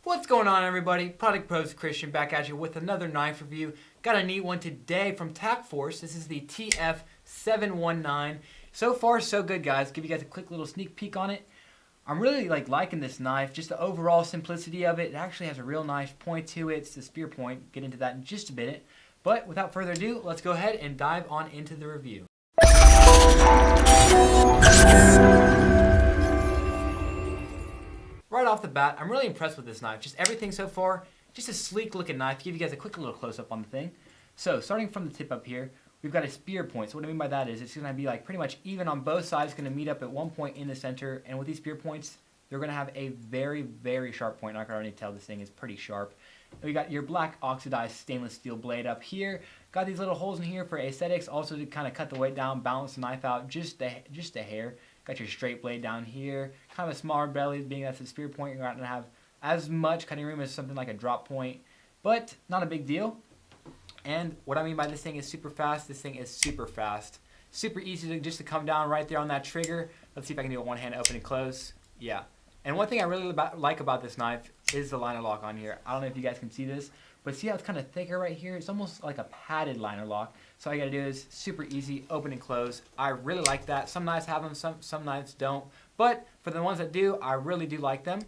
What's going on, everybody? Product Pros Christian back at you with another knife review. Got a neat one today from TAC. This is the TF-719. So far, so good, guys. Give you guys a quick little sneak peek on it. I'm really liking this knife. Just the overall simplicity of it. It actually has a real nice point to it. It's the spear point. Get into that in just a minute. But without further ado, let's go ahead and dive on into the review. Right off the bat, I'm really impressed with this knife. Just everything so far, just a sleek looking knife. Give you guys a quick little close up on the thing. So starting from the tip up here, we've got a spear point. So what I mean by that is it's going to be like pretty much even on both sides. It's going to meet up at one point in the center. And with these spear points, you're going to have a very, very sharp point. I can already tell this thing is pretty sharp. And we got your black oxidized stainless steel blade up here. Got these little holes in here for aesthetics, also to kind of cut the weight down, balance the knife out just a hair. Got your straight blade down here, kind of a smaller belly, being that's a spear point. You're not going to have as much cutting room as something like a drop point, but not a big deal. And what I mean by this thing is super fast. This thing is super fast. Super easy just to come down right there on that trigger. Let's see if I can do it one hand open and close. Yeah. And one thing I really like about this knife is the liner lock on here. I don't know if you guys can see this, but see how it's kind of thicker right here? It's almost like a padded liner lock. So all you gotta do is super easy, open and close. I really like that. Some knives have them, some knives don't. But for the ones that do, I really do like them.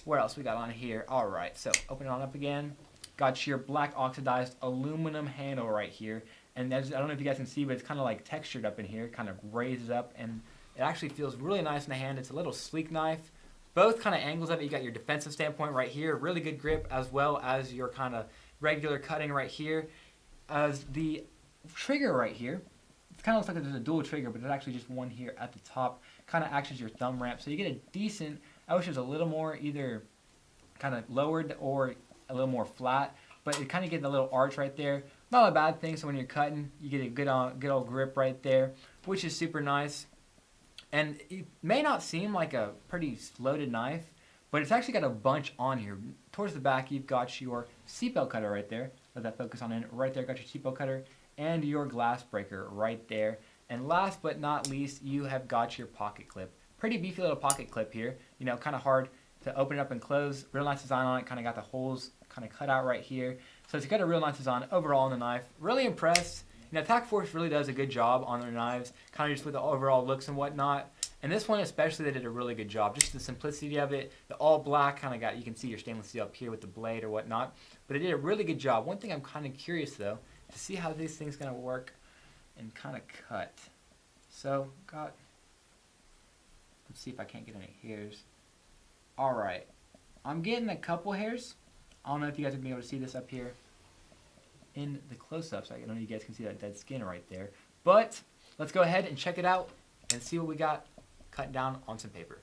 What else we got on here? All right, so open it on up again. Got your black oxidized aluminum handle right here. And I don't know if you guys can see, but it's kind of like textured up in here, kind of raised up, and it actually feels really nice in the hand. It's a little sleek knife. Both kind of angles of it. You got your defensive standpoint right here, really good grip, as well as your kind of regular cutting right here. As the trigger right here, it kind of looks like there's a dual trigger, but there's actually just one here at the top. Kind of acts as your thumb ramp, so you get a decent. I wish it was a little more either kind of lowered or a little more flat, but it kind of gets a little arch right there. Not a bad thing. So when you're cutting, you get a good old grip right there, which is super nice. And it may not seem like a pretty loaded knife, but it's actually got a bunch on here. Towards the back, you've got your seatbelt cutter right there. Let that focus on it. Right there, got your seatbelt cutter and your glass breaker right there. And last but not least, you have got your pocket clip. Pretty beefy little pocket clip here. You know, kind of hard to open it up and close. Real nice design on it. Kind of got the holes kind of cut out right here. So it's got a real nice design overall on the knife. Really impressed. You know, TAC really does a good job on their knives, kind of just with the overall looks and whatnot. And this one especially, they did a really good job. Just the simplicity of it, the all black kind of got, you can see your stainless steel up here with the blade or whatnot. But they did a really good job. One thing I'm kind of curious though, to see how this thing's going to work and kind of cut. So, let's see if I can't get any hairs. Alright, I'm getting a couple hairs. I don't know if you guys will be able to see this up here in the close-ups. I don't know if you guys can see that dead skin right there. But let's go ahead and check it out and see what we got cut down on some paper.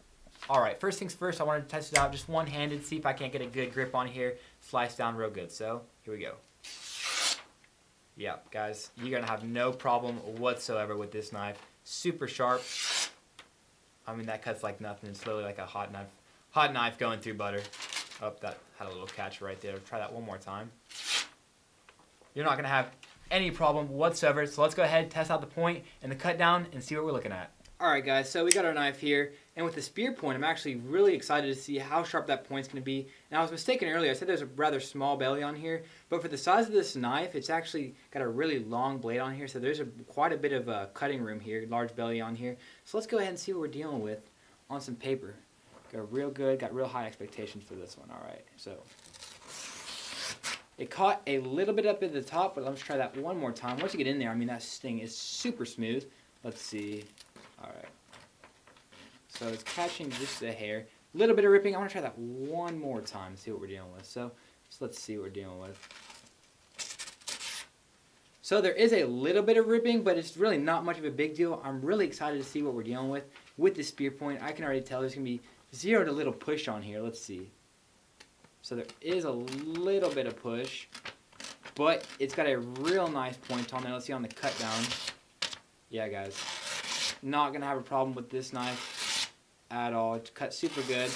Alright, first things first, I wanted to test it out just one-handed, see if I can't get a good grip on here, slice down real good. So, here we go. Yeah, guys, you're going to have no problem whatsoever with this knife. Super sharp. I mean, that cuts like nothing. It's literally like a hot knife going through butter. Oh, that had a little catch right there. Try that one more time. You're not going to have any problem whatsoever. So let's go ahead, test out the point and the cut down and see what we're looking at. Alright guys, so we got our knife here, and with the spear point, I'm actually really excited to see how sharp that point's going to be. And I was mistaken earlier, I said there's a rather small belly on here, but for the size of this knife, it's actually got a really long blade on here, so there's quite a bit of cutting room here, large belly on here. So let's go ahead and see what we're dealing with on some paper. Got real good, got real high expectations for this one. Alright, so it caught a little bit up at the top, but let's try that one more time. Once you get in there, I mean, that thing is super smooth. Let's see. Alright. So it's catching just a hair. A little bit of ripping. I want to try that one more time, see what we're dealing with. So let's see what we're dealing with. So there is a little bit of ripping, but it's really not much of a big deal. I'm really excited to see what we're dealing with this spear point. I can already tell there's going to be zero to little push on here. Let's see. So there is a little bit of push, but it's got a real nice point on there. Let's see on the cut down. Yeah, guys. Not going to have a problem with this knife at all. It's cut super good.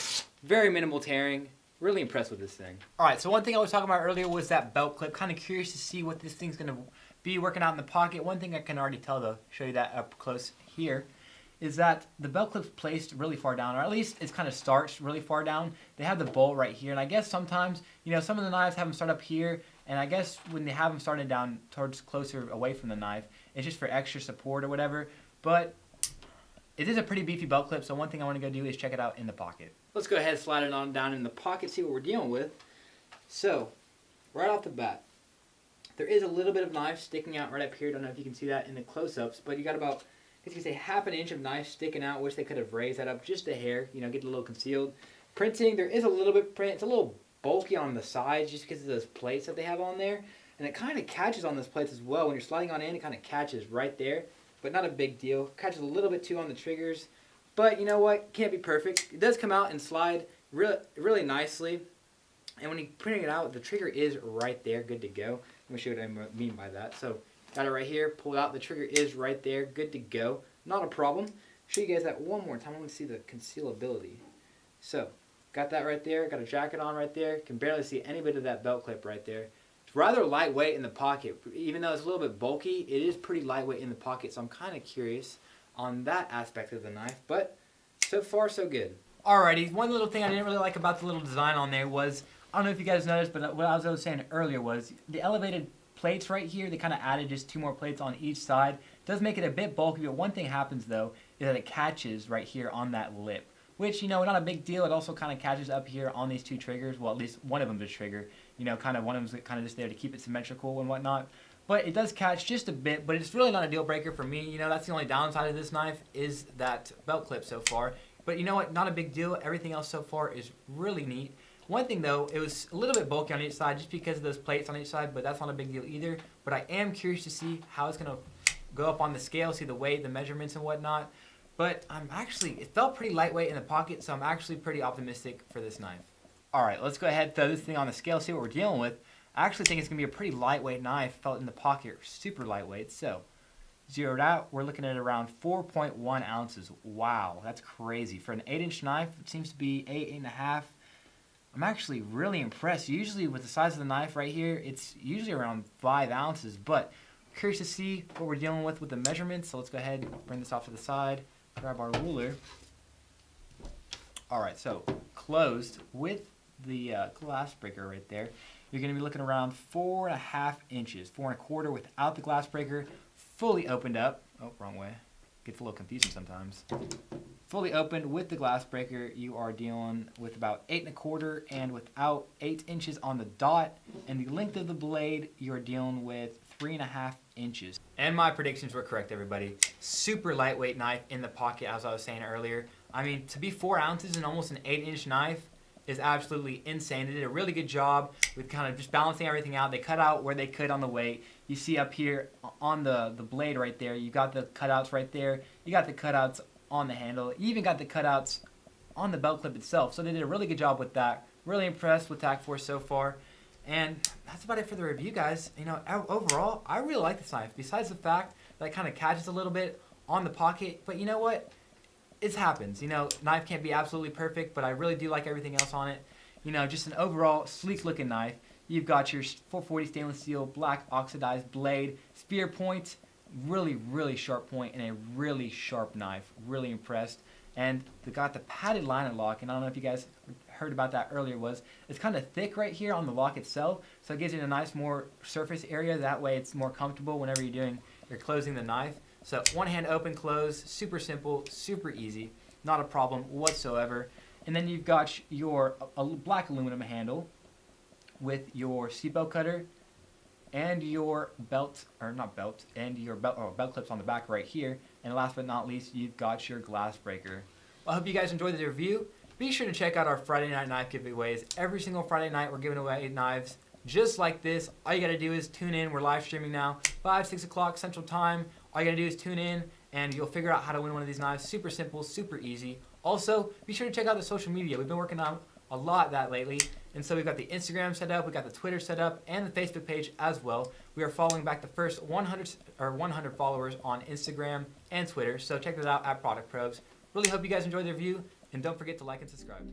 Very minimal tearing. Really impressed with this thing. Alright, so one thing I was talking about earlier was that belt clip. Kind of curious to see what this thing's going to be working out in the pocket. One thing I can already tell, though, show you that up close here, is that the belt clip's placed really far down, or at least it's kind of starts really far down. They have the bolt right here, and I guess sometimes, you know, some of the knives have them start up here, and I guess when they have them started down towards closer away from the knife, it's just for extra support or whatever. But it is a pretty beefy belt clip, so one thing I want to go do is check it out in the pocket. Let's go ahead and slide it on down in the pocket, see what we're dealing with. So, right off the bat, there is a little bit of knife sticking out right up here. Don't know if you can see that in the close-ups, but you got about, I guess you could say, half an inch of knife sticking out. Wish they could have raised that up just a hair, you know, get it a little concealed. Printing, there is a little bit of print. It's a little bulky on the sides just because of those plates that they have on there. And it kind of catches on those plates as well. When you're sliding on in, it kind of catches right there, but not a big deal. Catches a little bit too on the triggers, but you know what? Can't be perfect. It does come out and slide really nicely. And when you're printing it out, the trigger is right there, good to go. Let me show you what I mean by that. So, got it right here, pull it out, the trigger is right there, good to go. Not a problem. Show you guys that one more time. I want to see the concealability. So, got that right there, got a jacket on right there. Can barely see any bit of that belt clip right there. It's rather lightweight in the pocket. Even though it's a little bit bulky, it is pretty lightweight in the pocket, so I'm kind of curious on that aspect of the knife. But, so far, so good. Alrighty, one little thing I didn't really like about the little design on there was, I don't know if you guys noticed, but what I was saying earlier was the elevated plates right here, they kind of added just 2 more plates on each side. It does make it a bit bulky, but one thing happens though is that it catches right here on that lip, which, you know, not a big deal. It also kind of catches up here on these 2 triggers. Well, at least one of them is a trigger. You know, kind of one of them's kind of just there to keep it symmetrical and whatnot. But it does catch just a bit, but it's really not a deal breaker for me. You know, that's the only downside of this knife is that belt clip so far. But you know what? Not a big deal. Everything else so far is really neat. One thing though, it was a little bit bulky on each side just because of those plates on each side, but that's not a big deal either. But I am curious to see how it's going to go up on the scale, see the weight, the measurements and whatnot. But it felt pretty lightweight in the pocket, so I'm actually pretty optimistic for this knife. Alright, let's go ahead and throw this thing on the scale, see what we're dealing with. I actually think it's going to be a pretty lightweight knife, felt in the pocket, super lightweight. So, zeroed out, we're looking at around 4.1 ounces. Wow, that's crazy. For an 8-inch knife, it seems to be 8.5. I'm actually really impressed. Usually with the size of the knife right here, it's usually around 5 ounces, but curious to see what we're dealing with the measurements. So let's go ahead and bring this off to the side, grab our ruler. Alright, so closed with the glass breaker right there, you're going to be looking around 4.5 inches, 4.25 without the glass breaker, fully opened up. Oh, wrong way. Gets a little confusing sometimes. Fully opened with the glass breaker, you are dealing with about 8.25, and without 8 inches on the dot, and the length of the blade, you're dealing with 3.5 inches. And my predictions were correct, everybody. Super lightweight knife in the pocket, as I was saying earlier. I mean, to be 4 ounces and almost an 8-inch knife is absolutely insane. They did a really good job with kind of just balancing everything out. They cut out where they could on the weight. You see up here on the blade right there, you got the cutouts right there. You got the cutouts on the handle. You even got the cutouts on the belt clip itself. So they did a really good job with that. Really impressed with TAC Force so far. And that's about it for the review, guys. You know, overall, I really like this knife. Besides the fact that it kind of catches a little bit on the pocket. But you know what? It happens. You know, knife can't be absolutely perfect, but I really do like everything else on it. You know, just an overall sleek looking knife. You've got your 440 stainless steel black oxidized blade, spear point, really sharp point, and a really sharp knife. Really impressed. And they got the padded liner lock, and I don't know if you guys heard about that earlier, it's kind of thick right here on the lock itself, so it gives you a nice more surface area. That way it's more comfortable whenever you're closing the knife. So one hand open, close, super simple, super easy, not a problem whatsoever. And then you've got your black aluminum handle with your seatbelt cutter and your belt clips on the back right here. And last but not least, you've got your glass breaker. Well, I hope you guys enjoyed the review. Be sure to check out our Friday night knife giveaways. Every single Friday night we're giving away knives just like this. All you gotta do is tune in. We're live streaming now, 6 o'clock Central Time. All you gotta do is tune in and you'll figure out how to win one of these knives. Super simple, super easy. Also, be sure to check out the social media. We've been working on a lot of that lately. And so we've got the Instagram set up, we've got the Twitter set up, and the Facebook page as well. We are following back the first 100 followers on Instagram and Twitter. So check that out at Product Probes. Really hope you guys enjoyed the review, and don't forget to like and subscribe.